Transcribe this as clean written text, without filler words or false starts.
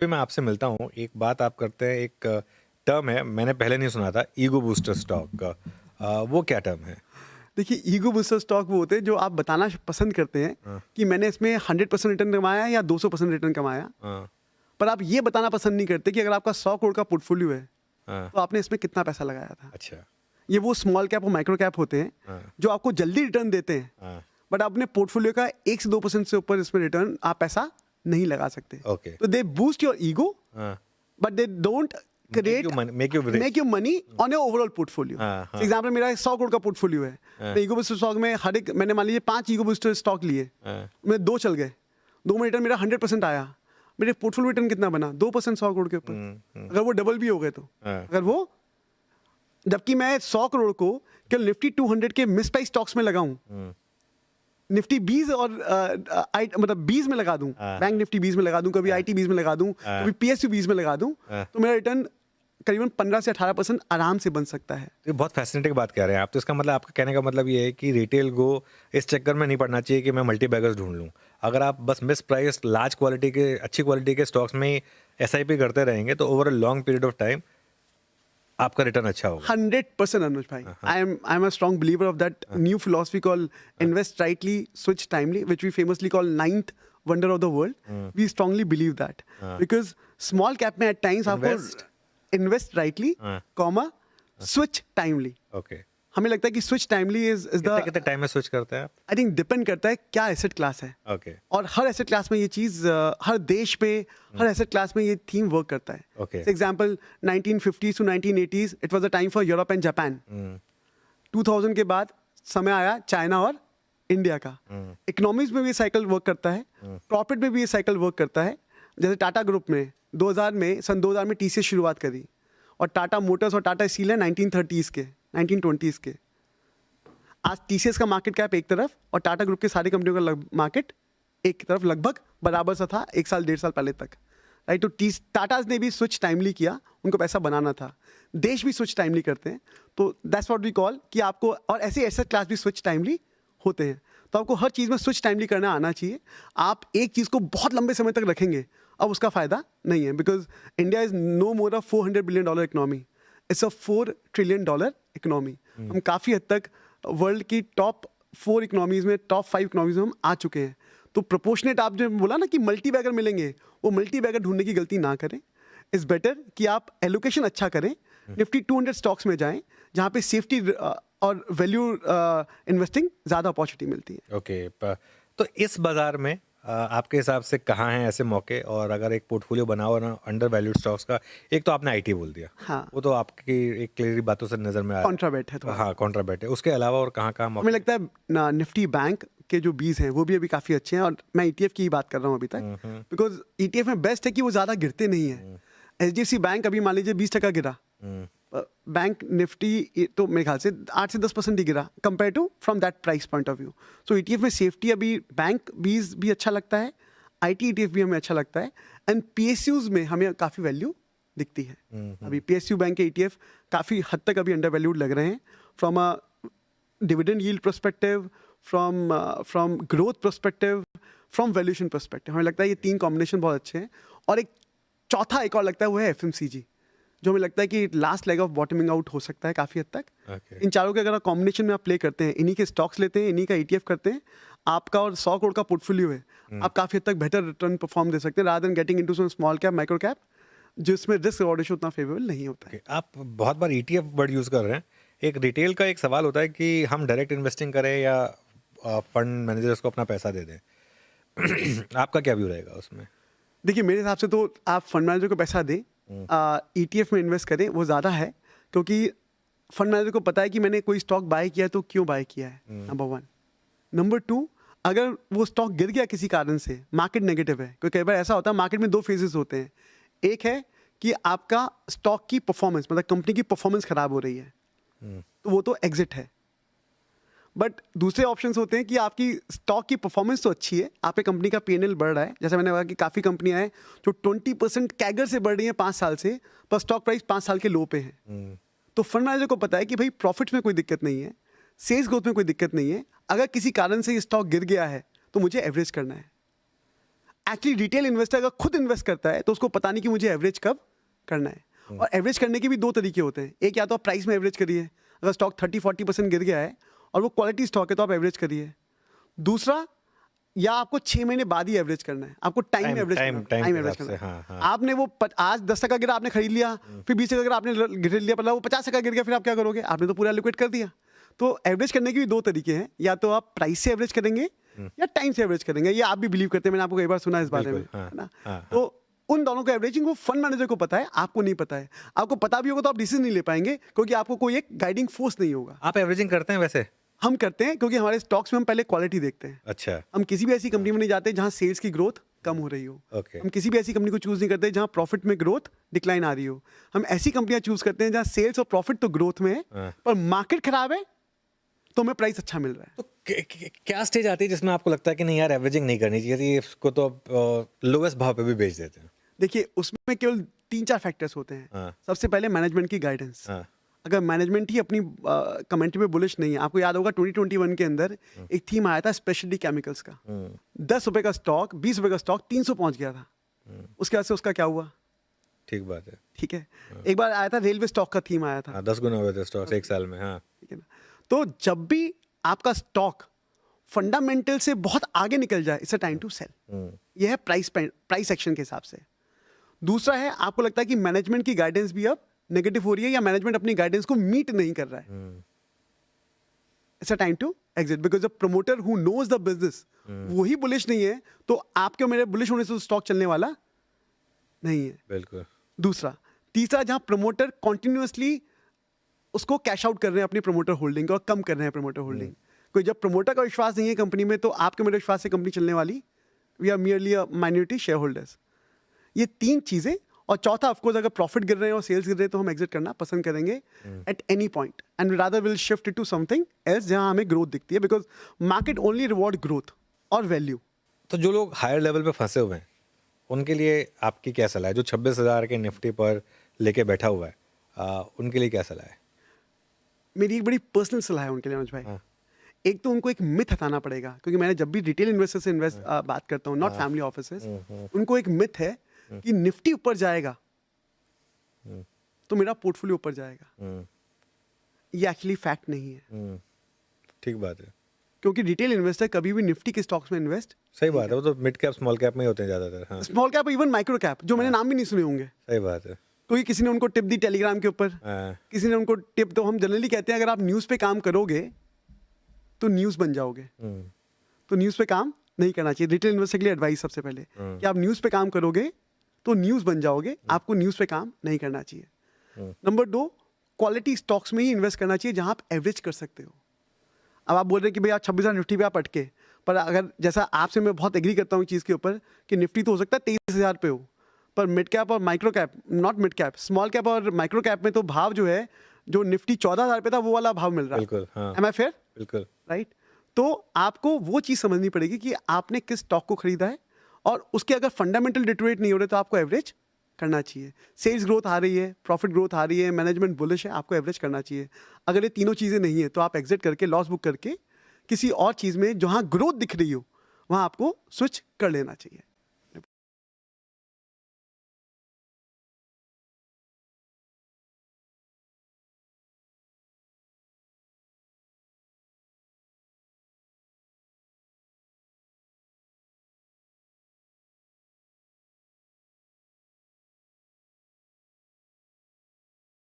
भी मैं आपसे मिलता हूँ, एक बात आप करते हैं, एक टर्म है, मैंने पहले नहीं सुना था, ईगो बूस्टर स्टॉक। वो क्या टर्म है? देखिए, ईगो बूस्टर स्टॉक वो होते हैं जो आप बताना पसंद करते हैं हाँ, कि मैंने इसमें 100% रिटर्न कमाया या 200% रिटर्न कमाया। हाँ, पर आप ये बताना पसंद नहीं करते कि अगर आपका 100 करोड़ का पोर्टफोलियो है, हाँ, तो आपने इसमें कितना पैसा लगाया था। अच्छा, ये वो स्मॉल कैप और माइक्रो कैप होते हैं हाँ, जो आपको जल्दी रिटर्न देते हैं, हाँ, बट अपने पोर्टफोलियो का 1 से 2% से ऊपर इसमें रिटर्न आप पैसा नहीं लगा सकते। ओके, तो दे बूस्ट योर ईगो, हाँ, but they don't create make you rich. Make you money on your overall portfolio. हाँ, फॉर हाँ, एग्जाम्पल, मेरा 100 करोड़ का पोर्टफोलियो है। हाँ, मैं ईगो बूस्टर स्टॉक में हर एक, मैंने मान लीजिए 5 ईगो बूस्टर स्टॉक लिए, हाँ, मैं 2 चल गए, 2 में रिटर्न मेरा 100% आया। मेरे पोर्टफोलियो रिटर्न कितना बना? 2% 100 करोड़ के ऊपर। अगर वो डबल भी हो गए तो, हाँ, अगर वो, जबकि मैं 100 करोड़ को केवल निफ्टी 200 के मिस प्राइस स्टॉक्स में लगाऊं, हुँ, निफ्टी 20 और मतलब 20 में लगा दूं, हाँ, बैंक निफ्टी 20 में लगा दूं, कभी हाँ, आईटी 20 में लगा दूं, हाँ, कभी पीएसयू 20 में लगा दूं, हाँ। तो मेरा रिटर्न करीबन 15 से 18% आराम से बन सकता है। ये बहुत फैसिनेटिंग बात कह रहे हैं आप। तो इसका मतलब, आपका कहने का मतलब ये है कि रिटेल को इस चक्कर में नहीं पड़ना चाहिए कि मैं मल्टी बैगर्स ढूँढ लूँ। अगर आप बस मिस प्राइस लार्ज क्वालिटी के, अच्छी क्वालिटी के स्टॉक्स में ही एसआईपी करते रहेंगे, तो over a long period of time आपका रिटर्न अच्छा होगा। 100% अनुज भाई, हाँ, हाँ, I am a strong believer of that हाँ, new philosophy called हाँ, invest rightly, switch timely, which we famously call ninth wonder of the world. Hmm, We strongly believe that हाँ, because small cap में at times आपको invest invest rightly, हाँ, comma, हाँ, switch timely. Okay. हमें लगता है कि switch timely is the, कितने-कितने टाइम में स्विच करते हैं आप? आई थिंक डिपेंड करता है क्या एसेट क्लास है, ओके, और हर एसेट क्लास में ये चीज़, हर देश पे, हुँ, हर एसेट क्लास में ये थीम वर्क करता है। Okay, for example, 1950s to 1980s it was a time for Europe and Japan. हुँ, 2000 के बाद समय आया चाइना और इंडिया का। हुँ, इकोनॉमिक्स में भी ये साइकिल वर्क करता है, हुँ, प्रॉफिट में भी ये साइकिल वर्क करता है। जैसे टाटा ग्रुप में 2000 में, सन 2000 में टीसीएस शुरुआत करी, और टाटा मोटर्स और टाटा स्टील है 1930s के, 1920s के। आज टीसीएस का मार्केट कैप एक तरफ और टाटा ग्रुप के सारी कंपनियों का मार्केट एक तरफ लगभग बराबर सा था 1 साल 1.5 साल पहले तक, राइट। तो टाटाज ने भी स्विच टाइमली किया, उनको पैसा बनाना था। देश भी स्विच टाइमली करते हैं, तो दैट्स व्हाट वी कॉल कि आपको, और ऐसे एसेट क्लास भी स्विच टाइमली होते हैं। तो आपको हर चीज़ में स्विच टाइमली करना आना चाहिए। आप एक चीज़ को बहुत लंबे समय तक रखेंगे, अब उसका फायदा नहीं है, because India is no more a $400 billion economy, it's a $4 trillion economy. हुँ, हम काफ़ी हद तक वर्ल्ड की टॉप 4 इकोनॉमीज में, टॉप 5 इकोनॉमीज में हम आ चुके हैं। तो प्रोपोर्शनेट, आप जो बोला ना कि मल्टी बैगर मिलेंगे, वो मल्टी बैगर ढूंढने की गलती ना करें। इट्स बेटर कि आप एलोकेशन अच्छा करें, निफ्टी 200 स्टॉक्स में जाएं, जहाँ पे सेफ्टी और वैल्यू इन्वेस्टिंग ज़्यादा अपॉर्चुनिटी मिलती है। ओके। तो इस बाज़ार में आपके हिसाब से कहाँ हैं ऐसे मौके? और अगर एक पोर्टफोलियो बनाओ ना अंडर वैल्यूड स्टॉक्स का, एक तो आपने आईटी बोल दिया, हाँ, वो तो आपकी एक क्लियर बातों से नज़र में आ रहा कॉन्ट्राबेट है है। थोड़ा। हाँ, कॉन्ट्राबैट है। उसके अलावा और कहाँ-कहाँ हमें मौके? लगता है ना, निफ्टी बैंक के जो बीज हैं वो भी अभी काफ़ी अच्छे हैं, और मैं ईटीएफ की ही बात कर रहा हूँ अभी तक, हुँ, हुँ, बिकॉज ईटीएफ में बेस्ट है कि वो ज़्यादा गिरते नहीं है। हुँ, एचडीएफसी बैंक अभी मान लीजिए 20% गिरा, हुँ, बैंक निफ्टी तो मेरे ख्याल से 8 से 10% ही गिरा compare to from that price point of view. So ETF में सेफ्टी, अभी बैंक बीज भी अच्छा लगता है, आईटी ईटीएफ भी हमें अच्छा लगता है, एंड पीएसयूज में हमें काफ़ी वैल्यू दिखती है। हुँ, अभी हुँ, पीएसयू बैंक के ईटीएफ काफ़ी हद तक अभी अंडर वैल्यूड लग रहे हैं, from a dividend yield perspective, from growth perspective, from valuation perspective. हमें लगता है ये 3 कॉम्बिनेशन बहुत अच्छे हैं। और एक चौथा एक और लगता है, वो है एफएमसीजी, जो हमें लगता है कि last leg of bottoming out हो सकता है काफ़ी हद तक। ओके। इन चारों के अगर कॉम्बिनेशन में आप प्ले करते हैं, इन्हीं के स्टॉक्स लेते हैं, इन्हीं का ईटीएफ करते हैं, आपका और 100 करोड़ का पोर्टफोलियो है, हुँ, आप काफ़ी हद तक बेटर रिटर्न परफॉर्म दे सकते हैं, rather than getting into some small cap, micro cap, जिसमें रिस्क रिवॉर्ड रेशियो उतना फेवरेबल नहीं होता है। ओके। आप बहुत बार ईटीएफ वर्ड यूज़ कर रहे हैं। एक रिटेल का एक सवाल होता है कि हम डायरेक्ट इन्वेस्टिंग करें या फंड मैनेजर्स को अपना पैसा दे दें। आपका क्या व्यू रहेगा उसमें? देखिए, मेरे हिसाब से तो आप फंड मैनेजर को पैसा दें, हुँ, ईटीएफ में इन्वेस्ट करें, वो ज़्यादा है, क्योंकि फंड मैनेजर को पता है कि मैंने कोई स्टॉक बाय किया है तो क्यों बाय किया है, हुँ, नंबर 1। नंबर 2, अगर वो स्टॉक गिर गया किसी कारण से, मार्केट नेगेटिव है, क्योंकि कई बार ऐसा होता है मार्केट में 2 फेजेस होते हैं। एक है कि आपका स्टॉक की परफॉर्मेंस, मतलब कंपनी की परफॉर्मेंस खराब हो रही है, हुँ, तो वो तो एग्जिट है। बट दूसरे ऑप्शंस होते हैं कि आपकी स्टॉक की परफॉर्मेंस तो अच्छी है, आपके कंपनी का पीएनएल बढ़ रहा है, जैसे मैंने कहा कि काफ़ी कंपनियां हैं जो 20% कैगर से बढ़ रही हैं 5 साल से, पर स्टॉक प्राइस 5 साल के लो पे है। हुँ, तो फंड मैनेजर को पता है कि भाई प्रॉफिट्स में कोई दिक्कत नहीं है, सेल्स ग्रोथ में कोई दिक्कत नहीं है, अगर किसी कारण से ये स्टॉक गिर गया है तो मुझे एवरेज करना है। एक्चुअली रिटेल इन्वेस्टर अगर खुद इन्वेस्ट करता है तो उसको पता नहीं कि मुझे एवरेज कब करना है। और एवरेज करने के भी दो तरीके होते हैं। एक, या तो आप प्राइस में एवरेज करिए, अगर स्टॉक 30-40% गिर गया है और वो क्वालिटी स्टॉक है तो आप एवरेज करिए। दूसरा, या आपको 6 महीने बाद ही एवरेज करना है, आपको टाइम एवरेज करना है। हाँ। आपने वो आज 10% गिरा, आपने खरीद लिया, फिर 20% गिरा, आपने खरीद लिया, मतलब वो 50% गिर गया, फिर आप क्या करोगे? आपने तो पूरा लिक्विड कर दिया। तो एवरेज करने के भी दो तरीके हैं, या तो आप प्राइस से एवरेज करेंगे या टाइम से एवरेज करेंगे। ये आप भी बिलीव करते हैं, मैंने आपको कई बार सुना इस बारे में, है ना? तो उन दोनों को एवरेजिंग वो फंड मैनेजर को पता है, आपको नहीं पता है। आपको पता भी होगा तो आप डिसीजन नहीं ले पाएंगे, क्योंकि आपको कोई एक गाइडिंग फोर्स नहीं होगा। आप एवरेजिंग करते हैं वैसे? हम करते हैं, क्योंकि हमारे स्टॉक्स में हम पहले क्वालिटी देखते हैं। अच्छा। हम किसी भी ऐसी कंपनी में नहीं जाते जहां सेल्स की ग्रोथ कम हो रही हो। ओके। हम किसी भी ऐसी कंपनी को चूज नहीं करते जहां प्रॉफिट में ग्रोथ डिक्लाइन आ रही हो। हम ऐसी कंपनियां चूज करते हैं जहां सेल्स और प्रॉफिट तो ग्रोथ में है, पर मार्केट खराब है तो हमें प्राइस अच्छा मिल रहा है। तो क्या स्टेज आती है जिसमें आपको लगता है कि नहीं यार एवरेजिंग नहीं करनी चाहिए थी, इसको तो लोवेस्ट भाव पे भी बेच देते हैं? देखिए, उसमें केवल 3-4 फैक्टर्स होते हैं। सबसे पहले मैनेजमेंट की गाइडेंस। अगर मैनेजमेंट ही अपनी कमेंट्री में बुलिश नहीं है, आपको याद होगा 2021 के अंदर एक थीम आया था स्पेशलिटी केमिकल्स का। 10 रुपए का स्टॉक, 20 रुपए का स्टॉक 300 पहुंच गया था। उसके बाद से उसका क्या हुआ? ठीक बात है। ठीक है। एक बार आया था रेलवे स्टॉक का थीम आया था। 10 गुना हुए थे स्टॉक्स एक साल में। हाँ, ठीक है ना? तो जब भी आपका स्टॉक फंडामेंटल से बहुत आगे निकल जाए, it's a time to sell. यह है प्राइस एक्शन के हिसाब से। दूसरा है, आपको लगता है कि मैनेजमेंट की गाइडेंस भी अब नेगेटिव हो रही है, या मैनेजमेंट अपनी गाइडेंस को मीट नहीं कर रहा है, it's a time to exit. Because the promoter who knows the business वही बुलिश नहीं है, तो आपके और मेरे बुलिश होने से स्टॉक चलने वाला नहीं है। बिल्कुल। दूसरा। तीसरा, जहां प्रमोटर कॉन्टिन्यूसली उसको कैश आउट कर रहे हैं अपनी प्रमोटर होल्डिंग और कम कर रहे हैं प्रमोटर होल्डिंग। कोई जब प्रमोटर का विश्वास नहीं है कंपनी में, तो आपके मेरे विश्वास से कंपनी चलने वाली, we are merely a minority shareholders. ये 3 चीजें। और चौथा, ऑफकोर्स, अगर प्रॉफिट गिर रहे हैं और सेल्स गिर रहे हैं तो हम एग्जिट करना पसंद करेंगे at any point, and rather will shift to something else जहां हमें ग्रोथ दिखती है, because market only reward growth और वैल्यू। तो जो लोग हायर लेवल पे फंसे हुए हैं उनके लिए आपकी क्या सलाह है? जो 26,000 के निफ्टी पर लेके बैठा हुआ है, उनके लिए क्या सलाह है? मेरी एक बड़ी पर्सनल सलाह है उनके लिए अनुज भाई। एक तो उनको एक मिथ हटाना पड़ेगा, क्योंकि मैंने जब भी रिटेल इन्वेस्टर से बात करता हूँ, नॉट फैमिली ऑफिसेस, उनको एक मिथ है कि निफ्टी ऊपर जाएगा तो मेरा पोर्टफोलियो ऊपर जाएगा। ये एक्चुअली फैक्ट नहीं है। ठीक बात है। क्योंकि रिटेल इन्वेस्टर कभी भी निफ्टी के स्टॉक्स में इन्वेस्ट, सही बात है, वो तो मिड कैप स्मॉल कैप में ही होते हैं ज्यादातर। हाँ, small cap, even micro cap, जो मैंने नाम भी नहीं सुने होंगे। सही बात है। क्योंकि किसी ने उनको टिप दी टेलीग्राम के ऊपर, किसी ने उनको टिप, तो हम जनरली कहते हैं अगर आप न्यूज़ पे काम करोगे तो न्यूज़ बन जाओगे। तो न्यूज़ पे काम नहीं करना चाहिए। रिटेल इन्वेस्टर के लिए एडवाइस सबसे पहले कि आप न्यूज़ पे काम करोगे तो न्यूज़ बन जाओगे, आपको न्यूज़ पे काम नहीं करना चाहिए। नंबर 2, क्वालिटी स्टॉक्स में ही इन्वेस्ट करना चाहिए जहां आप एवरेज कर सकते हो। अब आप बोल रहे हैं कि भाई आप 26,000 निफ्टी पे आप अटके, पर अगर जैसा आपसे मैं बहुत एग्री करता हूँ चीज़ के ऊपर कि निफ्टी तो हो सकता है 23,000 पे हो, पर मिड कैप और micro cap, not mid cap, small cap और माइक्रो कैप में तो भाव जो है, जो निफ्टी 14,000 पे था वो वाला भाव मिल रहा है। बिल्कुल। हाँ, एम आई फेयर? बिल्कुल। राइट। तो आपको वो चीज़ समझनी पड़ेगी कि आपने किस स्टॉक को खरीदा है, और उसके अगर फंडामेंटल डिटोरेट नहीं हो रहे तो आपको एवरेज करना चाहिए। सेल्स ग्रोथ आ रही है, प्रॉफिट ग्रोथ आ रही है, मैनेजमेंट बुलिश है, आपको एवरेज करना चाहिए। अगर ये तीनों चीज़ें नहीं है तो आप एग्जिट करके, लॉस बुक करके, किसी और चीज़ में जहाँ ग्रोथ दिख रही हो वहाँ आपको स्विच कर लेना चाहिए।